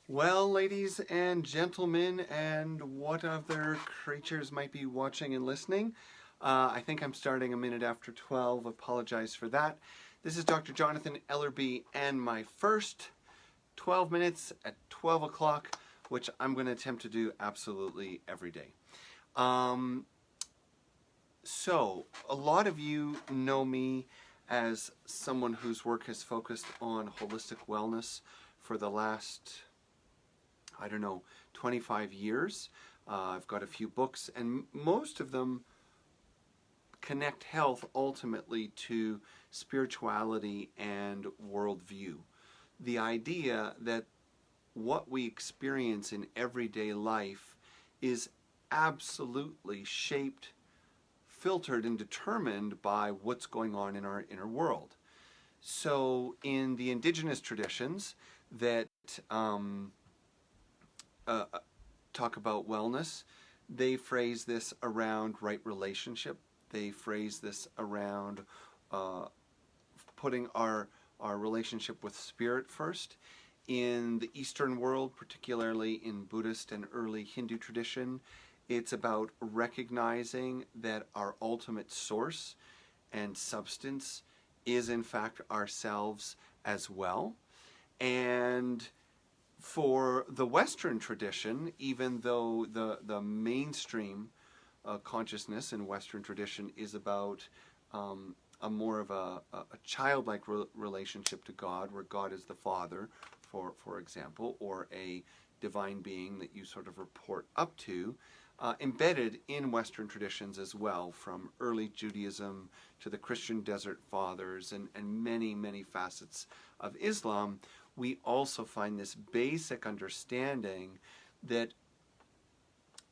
Well, ladies and gentlemen, and what other creatures might be watching and listening, I think I'm starting a minute after 12. Apologize for that. This is Dr. Jonathan Ellerby and my first 12 minutes at 12 o'clock, which I'm going to attempt to do absolutely every day. So, a lot of you know me as someone whose work has focused on holistic wellness for the last 25 years. I've got a few books, and most of them connect health ultimately to spirituality and worldview. The idea that what we experience in everyday life is absolutely shaped, filtered, and determined by what's going on in our inner world. So, in the indigenous traditions that talk about wellness, they phrase this around right relationship. They phrase this around putting our relationship with spirit first. In the Eastern world, particularly in Buddhist and early Hindu tradition, it's about recognizing that our ultimate source and substance is in fact ourselves as well. And for the Western tradition, even though the mainstream consciousness in Western tradition is about a more of a childlike relationship to God, where God is the Father, for example, or a divine being that you sort of report up to, embedded in Western traditions as well, from early Judaism to the Christian Desert Fathers and many, many facets of Islam, we also find this basic understanding that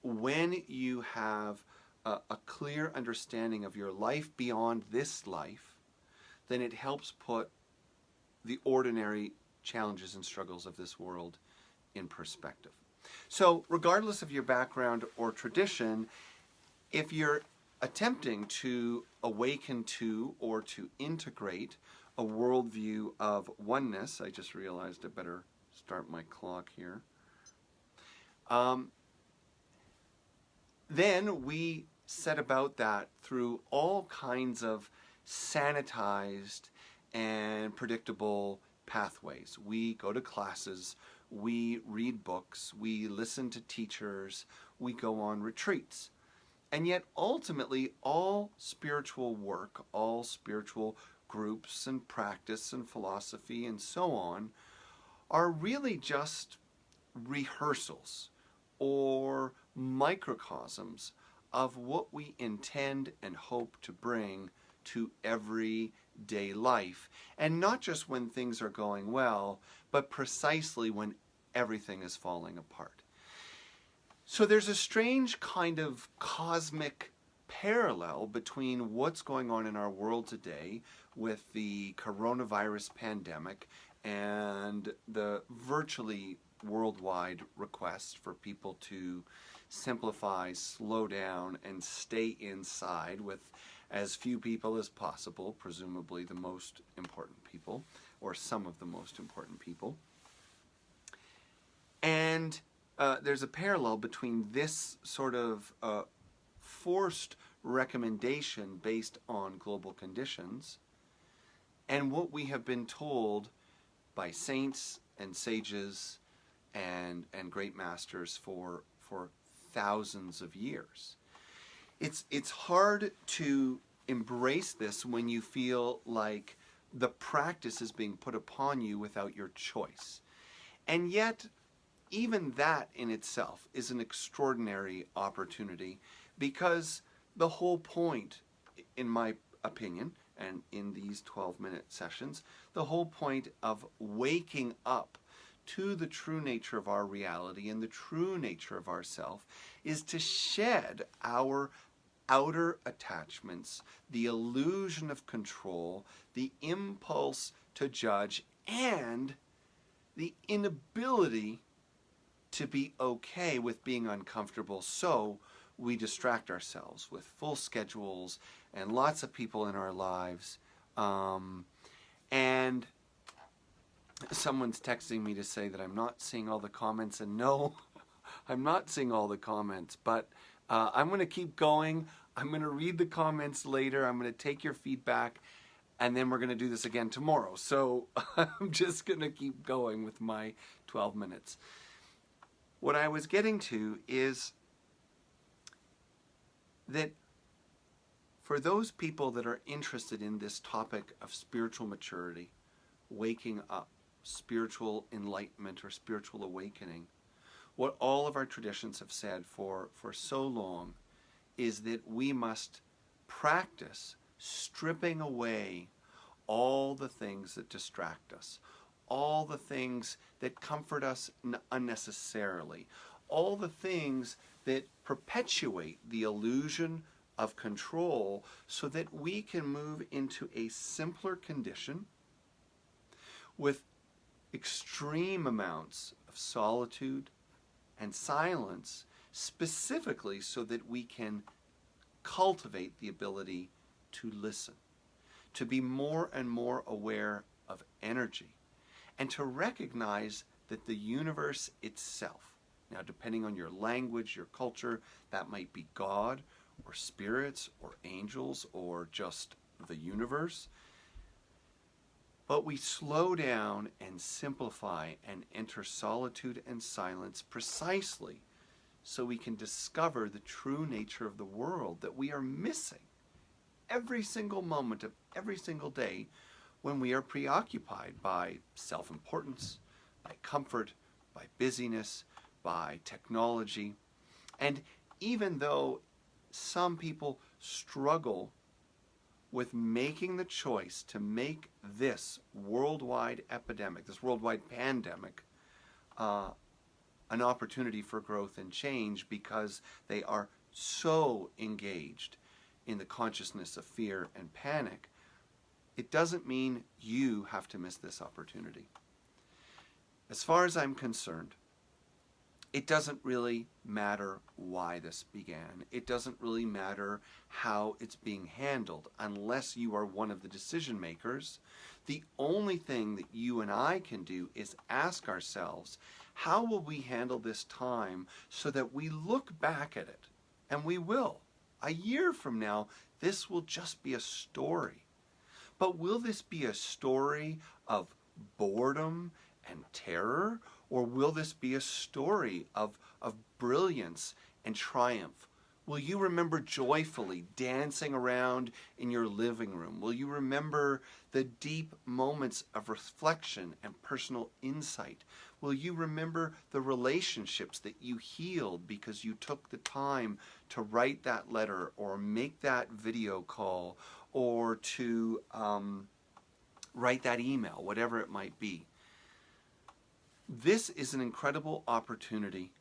when you have a clear understanding of your life beyond this life, then it helps put the ordinary challenges and struggles of this world in perspective. So, regardless of your background or tradition, if you're attempting to awaken to or to integrate a worldview of oneness, I just realized I better start my clock here, then we set about that through all kinds of sanitized and predictable pathways. We go to classes, we read books, we listen to teachers, we go on retreats. And yet ultimately all spiritual work, all spiritual groups and practice and philosophy and so on are really just rehearsals or microcosms of what we intend and hope to bring to everyday life. And not just when things are going well, but precisely when everything is falling apart. So there's a strange kind of cosmic parallel between what's going on in our world today with the coronavirus pandemic and the virtually worldwide request for people to simplify, slow down, and stay inside with as few people as possible, presumably the most important people, or some of the most important people. And there's a parallel between this sort of forced recommendation based on global conditions and what we have been told by saints and sages and great masters for thousands of years. It's hard to embrace this when you feel like the practice is being put upon you without your choice. And yet, even that in itself is an extraordinary opportunity, because the whole point, in my opinion, and in these 12-minute sessions, the whole point of waking up to the true nature of our reality and the true nature of ourself is to shed our outer attachments, the illusion of control, the impulse to judge, and the inability to be okay with being uncomfortable. So we distract ourselves with full schedules and lots of people in our lives. And Someone's texting me to say that I'm not seeing all the comments, and no, I'm not seeing all the comments, but I'm going to keep going. I'm going to read the comments later. I'm going to take your feedback, and then we're going to do this again tomorrow. So I'm just going to keep going with my 12 minutes. What I was getting to is that for those people that are interested in this topic of spiritual maturity, waking up, spiritual enlightenment or spiritual awakening, what all of our traditions have said for so long is that we must practice stripping away all the things that distract us, all the things that comfort us unnecessarily, all the things that perpetuate the illusion of control, so that we can move into a simpler condition with extreme amounts of solitude and silence, specifically so that we can cultivate the ability to listen, to be more and more aware of energy, and to recognize that the universe itself, now depending on your language, your culture, that might be God or spirits or angels or just the universe, but we slow down and simplify and enter solitude and silence precisely so we can discover the true nature of the world that we are missing every single moment of every single day when we are preoccupied by self-importance, by comfort, by busyness, by technology. And even though some people struggle with making the choice to make this worldwide epidemic, this worldwide pandemic, an opportunity for growth and change, because they are so engaged in the consciousness of fear and panic, it doesn't mean you have to miss this opportunity. As far as I'm concerned, it doesn't really matter why this began. It doesn't really matter how it's being handled unless you are one of the decision makers. The only thing that you and I can do is ask ourselves, how will we handle this time so that we look back at it? And we will. A year from now, this will just be a story. But will this be a story of boredom and terror? Or will this be a story of brilliance and triumph? Will you remember joyfully dancing around in your living room? Will you remember the deep moments of reflection and personal insight? Will you remember the relationships that you healed because you took the time to write that letter or make that video call or to write that email, whatever it might be? This is an incredible opportunity,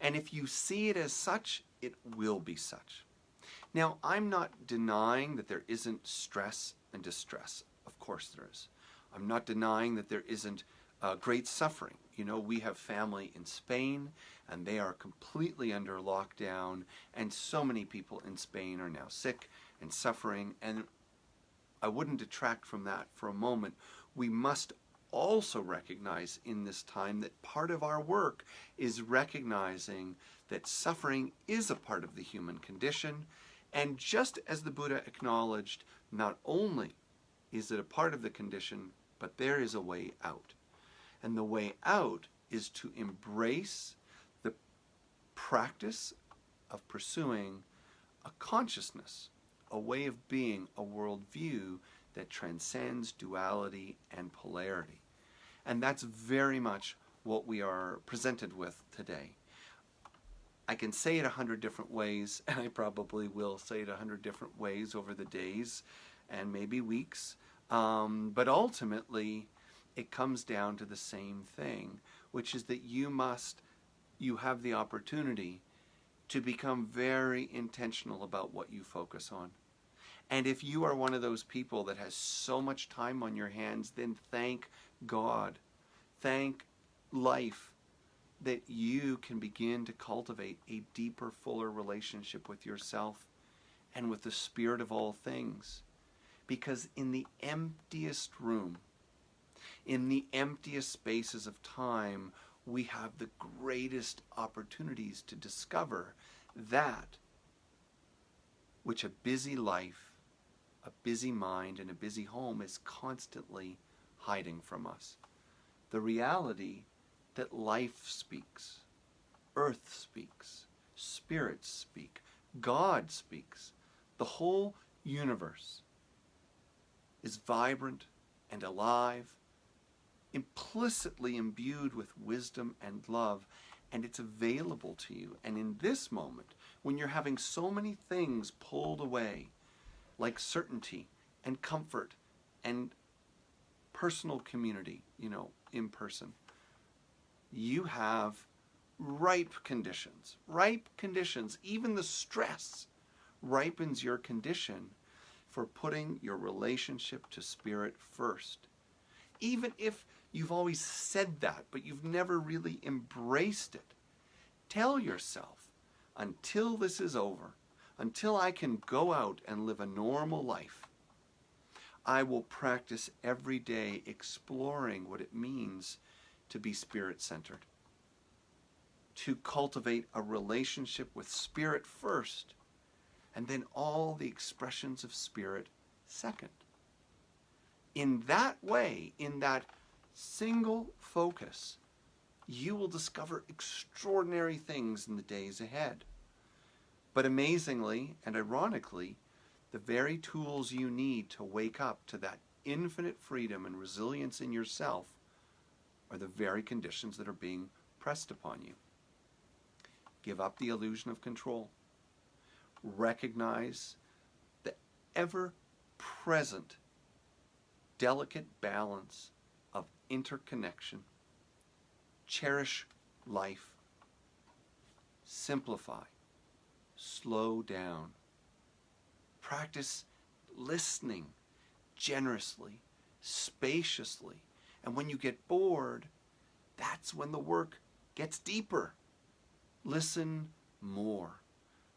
and if you see it as such, it will be such. Now, I'm not denying that there isn't stress and distress. Of course there is. I'm not denying that there isn't great suffering. You know, we have family in Spain, and they are completely under lockdown, and so many people in Spain are now sick and suffering, and I wouldn't detract from that for a moment. We must also recognize in this time that part of our work is recognizing that suffering is a part of the human condition, and just as the Buddha acknowledged, not only is it a part of the condition, but there is a way out. And the way out is to embrace the practice of pursuing a consciousness, a way of being, a worldview that transcends duality and polarity. And that's very much what we are presented with today. I can say it 100 different ways, and I probably will say it 100 different ways over the days and maybe weeks, but ultimately it comes down to the same thing, which is that you have the opportunity to become very intentional about what you focus on. And if you are one of those people that has so much time on your hands, then thank God, thank life that you can begin to cultivate a deeper, fuller relationship with yourself and with the spirit of all things. Because in the emptiest room, In the emptiest spaces of time, we have the greatest opportunities to discover that which a busy life, a busy mind, and a busy home is constantly hiding from us. The reality that life speaks, earth speaks, spirits speak, God speaks. The whole universe is vibrant and alive, implicitly imbued with wisdom and love, and it's available to you. And in this moment, when you're having so many things pulled away, like certainty and comfort and personal community, in person, you have ripe conditions. Even the stress ripens your condition for putting your relationship to spirit first. Even if you've always said that, but you've never really embraced it, tell yourself, until this is over, until I can go out and live a normal life, I will practice every day exploring what it means to be spirit-centered, to cultivate a relationship with spirit first, and then all the expressions of spirit second. In that way, in that single focus, you will discover extraordinary things in the days ahead. But amazingly and ironically, the very tools you need to wake up to that infinite freedom and resilience in yourself are the very conditions that are being pressed upon you. Give up the illusion of control. Recognize the ever-present, delicate balance of interconnection. Cherish life. Simplify. Slow down. Practice listening generously, spaciously. And when you get bored, that's when the work gets deeper. Listen more.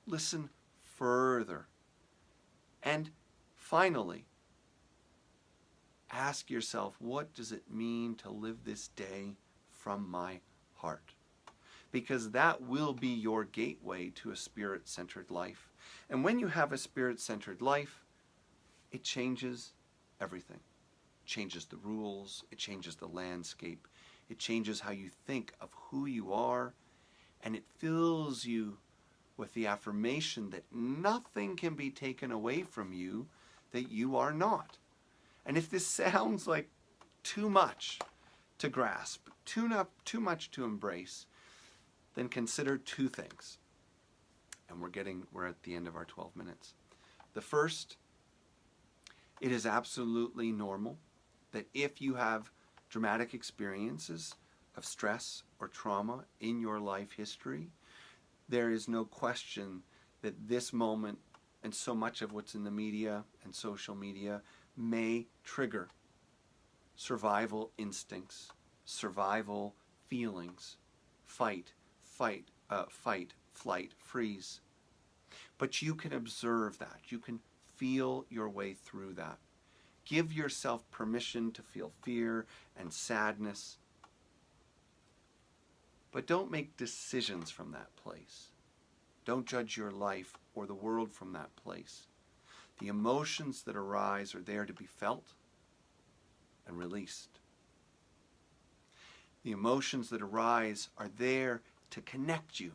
Listen further. And finally, ask yourself, what does it mean to live this day from my heart? Because that will be your gateway to a spirit-centered life. And when you have a spirit-centered life, it changes everything. It changes the rules. It changes the landscape. It changes how you think of who you are. And it fills you with the affirmation that nothing can be taken away from you that you are not. And if this sounds like too much to grasp, too much to embrace, then consider two things. And we're at the end of our 12 minutes. The first, it is absolutely normal that if you have dramatic experiences of stress or trauma in your life history, there is no question that this moment and so much of what's in the media and social media may trigger survival instincts, survival feelings, fight, flight, freeze. But you can observe that. You can feel your way through that. Give yourself permission to feel fear and sadness. But don't make decisions from that place. Don't judge your life or the world from that place. The emotions that arise are there to be felt and released. The emotions that arise are there to connect you,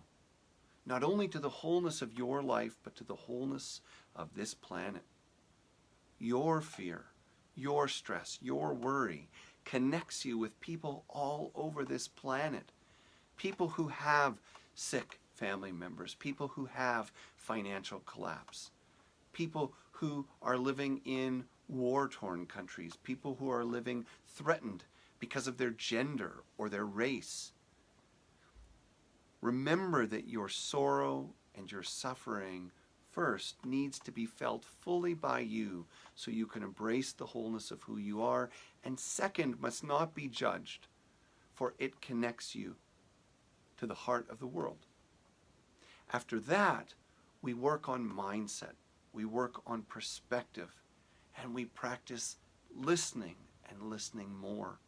not only to the wholeness of your life, but to the wholeness of this planet. Your fear, your stress, your worry connects you with people all over this planet. People who have sick family members, people who have financial collapse, people who are living in war-torn countries, people who are living threatened because of their gender or their race. Remember that your sorrow and your suffering first needs to be felt fully by you so you can embrace the wholeness of who you are, and second, must not be judged, for it connects you to the heart of the world. After that, we work on mindset, we work on perspective, and we practice listening and listening more.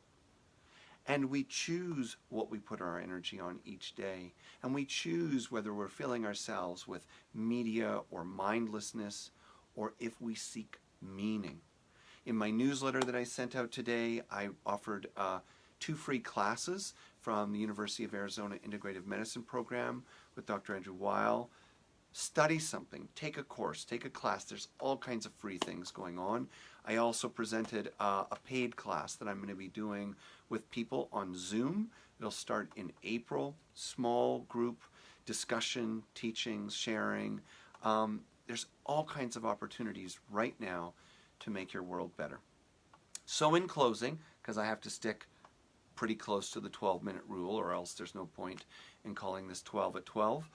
And we choose what we put our energy on each day. And we choose whether we're filling ourselves with media or mindlessness, or if we seek meaning. In my newsletter that I sent out today, I offered 2 free classes from the University of Arizona Integrative Medicine Program with Dr. Andrew Weil. Study something, take a course, take a class. There's all kinds of free things going on. I also presented a paid class that I'm going to be doing with people on Zoom. It'll start in April. Small group discussion, teachings, sharing. There's all kinds of opportunities right now to make your world better. So in closing, because I have to stick pretty close to the 12-minute rule, or else there's no point in calling this 12 at 12.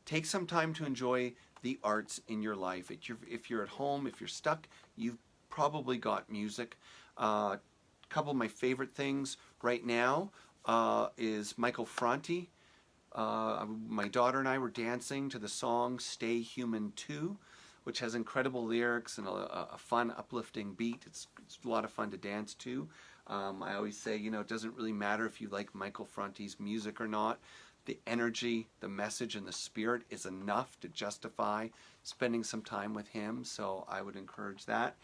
Take some time to enjoy the arts in your life. If you're at home, if you're stuck, you've probably got music. A couple of my favorite things right now is Michael Franti. My daughter and I were dancing to the song Stay Human 2, which has incredible lyrics and a fun, uplifting beat. It's a lot of fun to dance to. I always say, it doesn't really matter if you like Michael Franti's music or not. The energy, the message, and the spirit is enough to justify spending some time with him, so I would encourage that.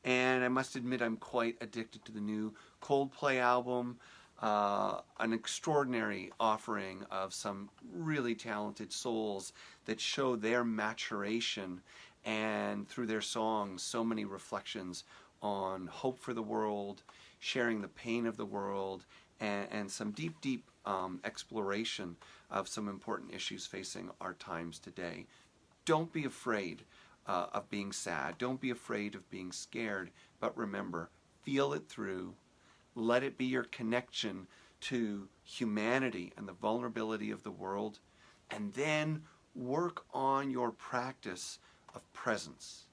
And I must admit I'm quite addicted to the new Coldplay album, an extraordinary offering of some really talented souls that show their maturation, and through their songs, so many reflections on hope for the world, sharing the pain of the world, and some deep exploration of some important issues facing our times today. Don't be afraid of being sad. Don't be afraid of being scared. But remember, feel it through. Let it be your connection to humanity and the vulnerability of the world. And then work on your practice of presence,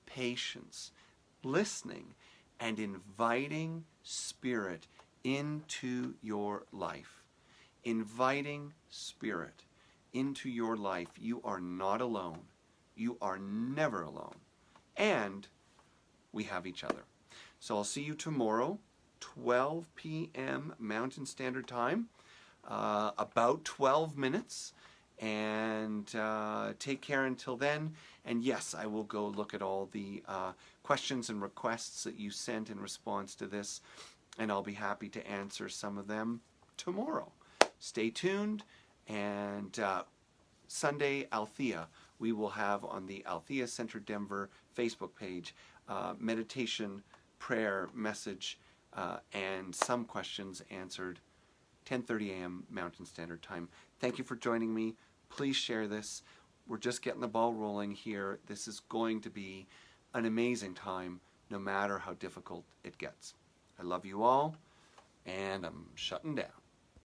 patience, listening, and inviting spirit into your life. Inviting spirit into your life. You are not alone. You are never alone. And we have each other. So I'll see you tomorrow, 12 p.m. Mountain Standard Time, about 12 minutes. And take care until then. And yes, I will go look at all the questions and requests that you sent in response to this, and I'll be happy to answer some of them tomorrow. Stay tuned, and Sunday, Althea, we will have on the Althea Center Denver Facebook page meditation, prayer, message, and some questions answered, 10:30 a.m. Mountain Standard Time. Thank you for joining me. Please share this. We're just getting the ball rolling here. This is going to be an amazing time, no matter how difficult it gets. I love you all, and I'm shutting down.